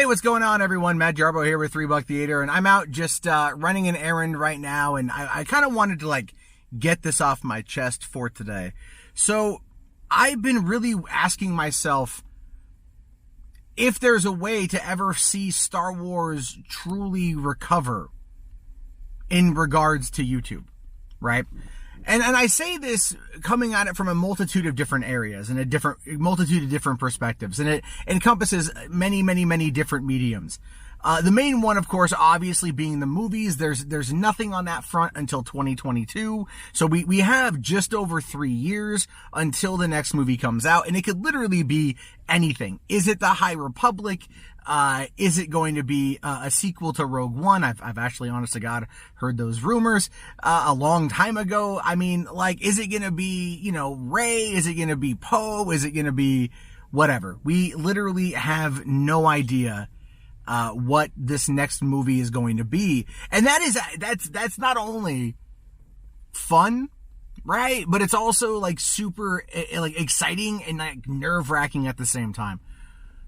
what's going on, everyone? Matt Jarbo here with $3 Theater, and I'm out just running an errand right now, and I kind of wanted to get this off my chest for today. So I've been really asking myself if there's a way to ever see Star Wars truly recover in regards to YouTube, right? And I say this coming at it from a multitude of different areas and a multitude of different perspectives, and it encompasses many, many, many different mediums. The main one, of course, obviously being the movies. There's nothing on that front until 2022. So we have just over 3 years until the next movie comes out, and it could literally be anything. Is it the High Republic? Is it going to be a sequel to Rogue One? I've actually, honest to God, heard those rumors a long time ago. I mean, is it going to be, Rey? Is it going to be Poe? Is it going to be whatever? We literally have no idea what this next movie is going to be. And that's not only fun, right? But it's also super exciting and nerve-wracking at the same time.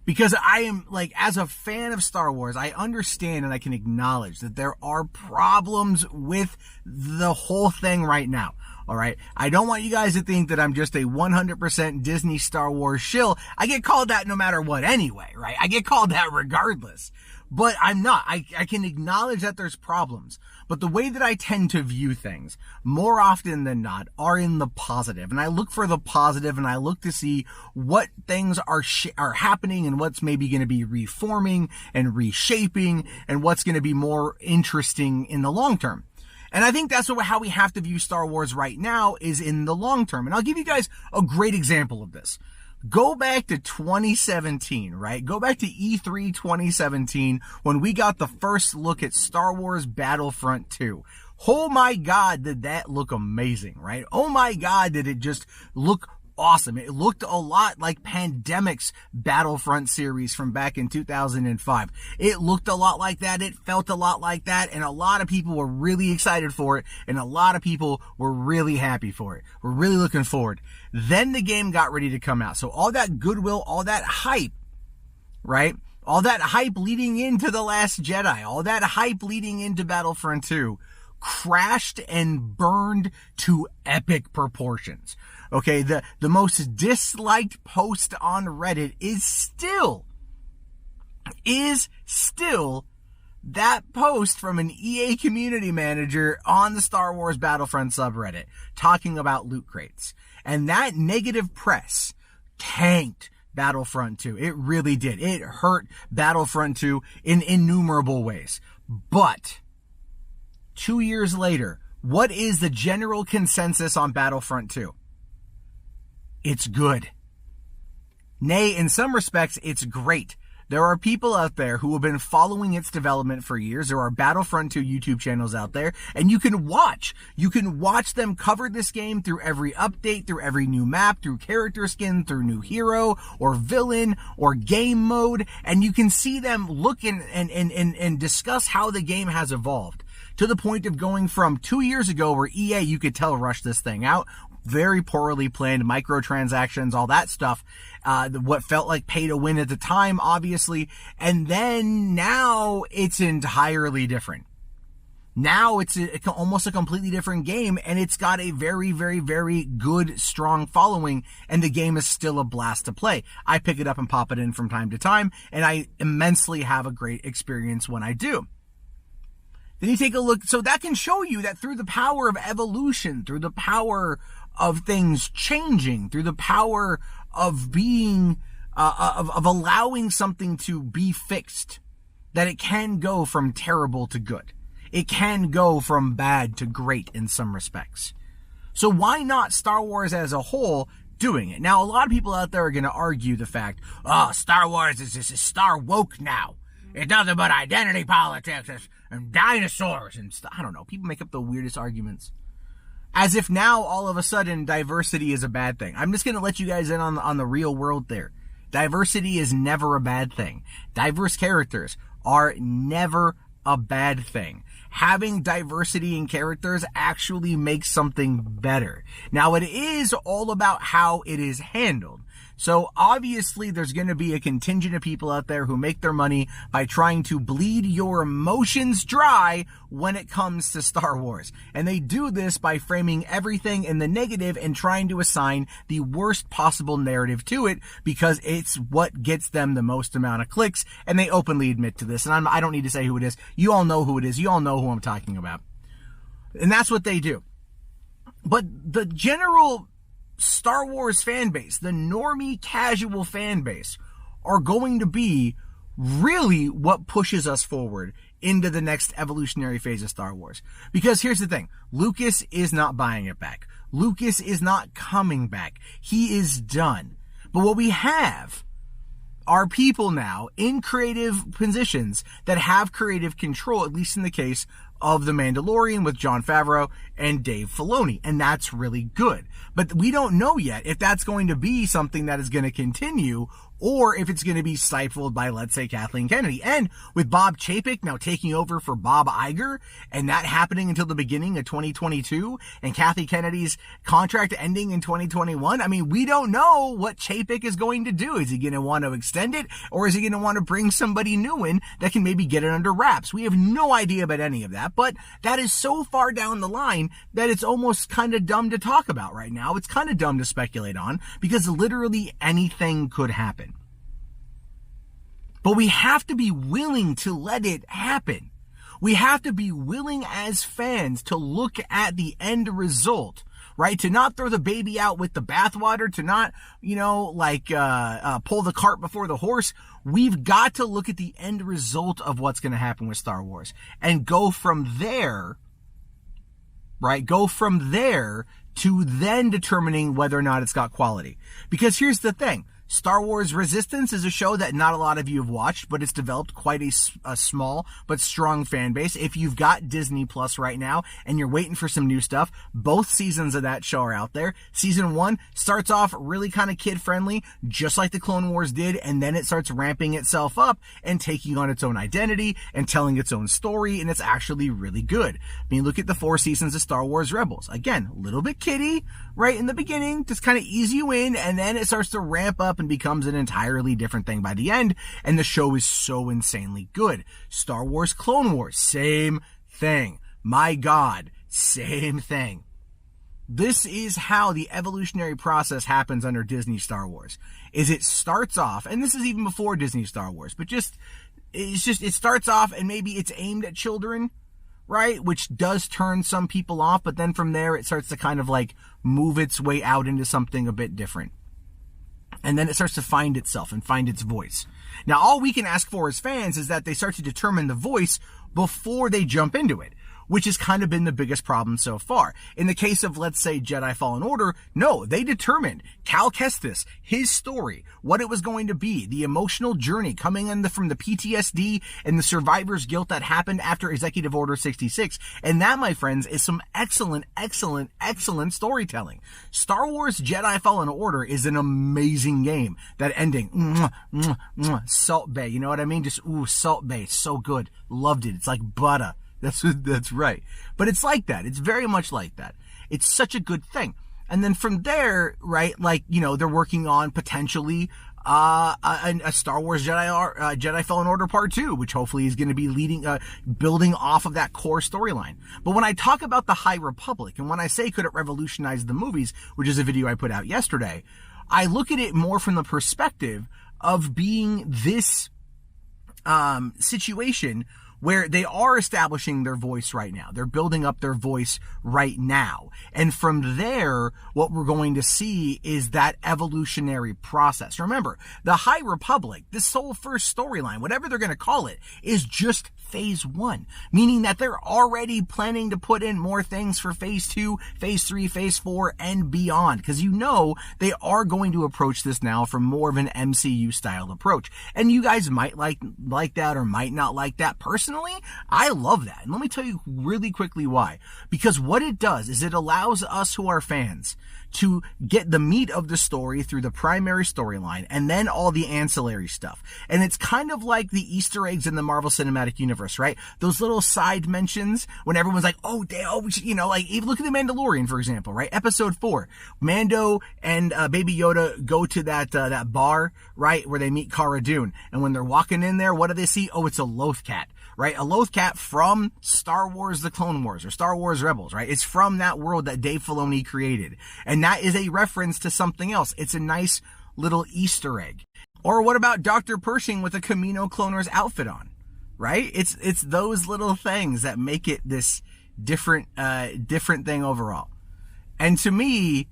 Because I am, as a fan of Star Wars, I understand and I can acknowledge that there are problems with the whole thing right now. All right. I don't want you guys to think that I'm just a 100% Disney Star Wars shill. I get called that no matter what anyway, right? I get called that regardless. But I'm not. I can acknowledge that there's problems. But the way that I tend to view things, more often than not, are in the positive. And I look for the positive, and I look to see what things are happening and what's maybe going to be reforming and reshaping and what's going to be more interesting in the long term. And I think that's how we have to view Star Wars right now, is in the long term. And I'll give you guys a great example of this. Go back to 2017, right? Go back to E3 2017 when we got the first look at Star Wars Battlefront 2. Oh my God, did that look amazing, right? Oh my God, did it just look awesome. It looked a lot like Pandemic's Battlefront series from back in 2005. It looked a lot like that. It felt a lot like that. And a lot of people were really excited for it. And a lot of people were really happy for it. We're really looking forward. Then the game got ready to come out. So all that goodwill, all that hype, right? All that hype leading into The Last Jedi, all that hype leading into Battlefront 2 crashed and burned to epic proportions. Okay, the most disliked post on Reddit is still that post from an EA community manager on the Star Wars Battlefront subreddit talking about loot crates. And that negative press tanked Battlefront 2. It really did. It hurt Battlefront 2 in innumerable ways. But 2 years later, what is the general consensus on Battlefront 2? It's good. Nay, in some respects, it's great. There are people out there who have been following its development for years. There are Battlefront 2 YouTube channels out there, and you can watch them cover this game through every update, through every new map, through character skin, through new hero or villain or game mode, and you can see them look and discuss how the game has evolved to the point of going from 2 years ago where EA, you could tell, rushed this thing out. Very poorly planned, microtransactions, all that stuff. What felt like pay to win at the time, obviously. And then now it's entirely different. Now it's almost a completely different game, and it's got a very, very, very good, strong following, and the game is still a blast to play. I pick it up and pop it in from time to time, and I immensely have a great experience when I do. Then you take a look, so that can show you that through the power of evolution, through the power of things changing, through the power of being, of allowing something to be fixed, that it can go from terrible to good. It can go from bad to great in some respects. So why not Star Wars as a whole doing it? Now, a lot of people out there are going to argue the fact, Star Wars is just Star woke now. It's nothing but identity politics and dinosaurs and stuff. I don't know. People make up the weirdest arguments. As if now, all of a sudden, diversity is a bad thing. I'm just going to let you guys in on the real world there. Diversity is never a bad thing. Diverse characters are never a bad thing. Having diversity in characters actually makes something better. Now, it is all about how it is handled. So obviously there's going to be a contingent of people out there who make their money by trying to bleed your emotions dry when it comes to Star Wars. And they do this by framing everything in the negative and trying to assign the worst possible narrative to it because it's what gets them the most amount of clicks, and they openly admit to this. And I don't need to say who it is. You all know who it is. You all know who I'm talking about. And that's what they do. But the general Star Wars fan base, the normie casual fan base, are going to be really what pushes us forward into the next evolutionary phase of Star Wars. Because here's the thing, Lucas is not buying it back. Lucas is not coming back. He is done. But what we have are people now in creative positions that have creative control, at least in the case of The Mandalorian with Jon Favreau and Dave Filoni. And that's really good. But we don't know yet if that's going to be something that is going to continue or if it's going to be stifled by, let's say, Kathleen Kennedy. And with Bob Chapek now taking over for Bob Iger, and that happening until the beginning of 2022, and Kathy Kennedy's contract ending in 2021, I mean, we don't know what Chapek is going to do. Is he going to want to extend it, or is he going to want to bring somebody new in that can maybe get it under wraps? We have no idea about any of that, but that is so far down the line that it's almost kind of dumb to talk about right now. It's kind of dumb to speculate on, because literally anything could happen. But we have to be willing to let it happen. We have to be willing as fans to look at the end result, right? To not throw the baby out with the bathwater, to not, pull the cart before the horse. We've got to look at the end result of what's going to happen with Star Wars and go from there, right? Go from there to then determining whether or not it's got quality. Because here's the thing. Star Wars Resistance is a show that not a lot of you have watched, but it's developed quite a small but strong fan base. If you've got Disney Plus right now and you're waiting for some new stuff, both seasons of that show are out there. Season 1 starts off really kind of kid-friendly, just like the Clone Wars did, and then it starts ramping itself up and taking on its own identity and telling its own story, and it's actually really good. I mean, look at the 4 seasons of Star Wars Rebels. Again, a little bit kiddie right in the beginning, just kind of ease you in, and then it starts to ramp up and becomes an entirely different thing by the end, and the show is so insanely good. Star Wars Clone Wars, same thing. My God, same thing. This is how the evolutionary process happens under Disney Star Wars. It starts off, and this is even before Disney Star Wars, but it starts off and maybe it's aimed at children, right? Which does turn some people off, but then from there it starts to kind of like move its way out into something a bit different. And then it starts to find itself and find its voice. Now, all we can ask for as fans is that they start to determine the voice before they jump into it, which has kind of been the biggest problem so far. In the case of, let's say, Jedi Fallen Order, no, they determined, Cal Kestis, his story, what it was going to be, the emotional journey coming in from the PTSD and the survivor's guilt that happened after Executive Order 66. And that, my friends, is some excellent, excellent, excellent storytelling. Star Wars Jedi Fallen Order is an amazing game. That ending, Salt Bay, you know what I mean? Just, Salt Bay, so good. Loved it. It's like butter. That's right. But it's like that. It's very much like that. It's such a good thing. And then from there, right, they're working on potentially a Star Wars Jedi Fallen Order Part 2, which hopefully is going to be building off of that core storyline. But when I talk about the High Republic, and when I say could it revolutionize the movies, which is a video I put out yesterday, I look at it more from the perspective of being this situation where they are establishing their voice right now. They're building up their voice right now. And from there, what we're going to see is that evolutionary process. Remember, the High Republic, this whole first storyline, whatever they're going to call it, is just phase 1, meaning that they're already planning to put in more things for phase 2, phase 3, phase 4, and beyond. Because they are going to approach this now from more of an MCU style approach. And you guys might like that or might not like that. Personally, I love that. And let me tell you really quickly why. Because what it does is it allows us who are fans to get the meat of the story through the primary storyline and then all the ancillary stuff. And it's kind of like the Easter eggs in the Marvel Cinematic Universe, right? Those little side mentions when everyone's like, oh, we should, like, even look at the Mandalorian, for example, right? Episode 4, Mando and Baby Yoda go to that bar, right, where they meet Cara Dune. And when they're walking in there, what do they see? Oh, it's a Lothcat. Right? A Lothcat from Star Wars The Clone Wars or Star Wars Rebels, right? It's from that world that Dave Filoni created. And that is a reference to something else. It's a nice little Easter egg. Or what about Dr. Pershing with a Kamino Cloners outfit on? Right? It's those little things that make it this different thing overall. And to me,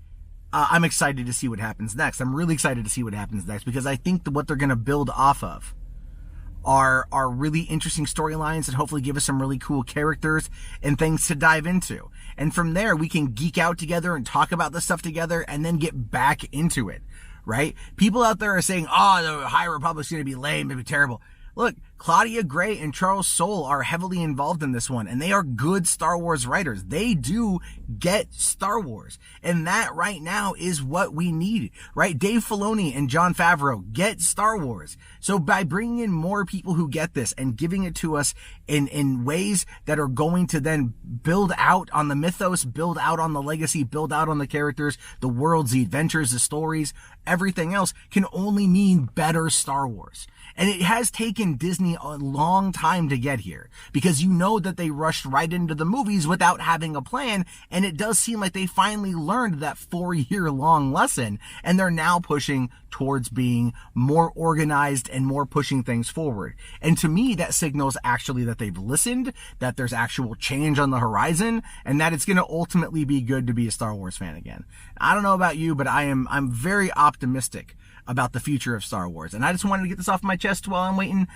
I'm excited to see what happens next. I'm really excited to see what happens next because I think what they're going to build off of are really interesting storylines and hopefully give us some really cool characters and things to dive into. And from there, we can geek out together and talk about this stuff together and then get back into it, right? People out there are saying, oh, the High Republic's going to be lame, it'll be terrible. Look, Claudia Gray and Charles Soule are heavily involved in this one, and they are good Star Wars writers. They do get Star Wars, and that right now is what we need, right? Dave Filoni and Jon Favreau get Star Wars. So by bringing in more people who get this and giving it to us in ways that are going to then build out on the mythos, build out on the legacy, build out on the characters, the worlds, the adventures, the stories, everything else can only mean better Star Wars. And it has taken Disney a long time to get here because you know that they rushed right into the movies without having a plan. And it does seem like they finally learned that 4-year-long lesson and they're now pushing towards being more organized and more pushing things forward. And to me, that signals actually that they've listened, that there's actual change on the horizon, and that it's going to ultimately be good to be a Star Wars fan again. I don't know about you, but I'm very optimistic about the future of Star Wars. And I just wanted to get this off my chest while I'm waiting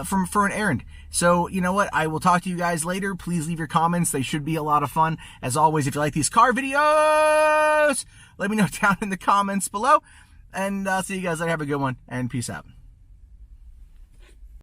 for an errand. So, you know what? I will talk to you guys later. Please leave your comments. They should be a lot of fun. As always, if you like these car videos, let me know down in the comments below. And I'll see you guys later. Have a good one, and peace out.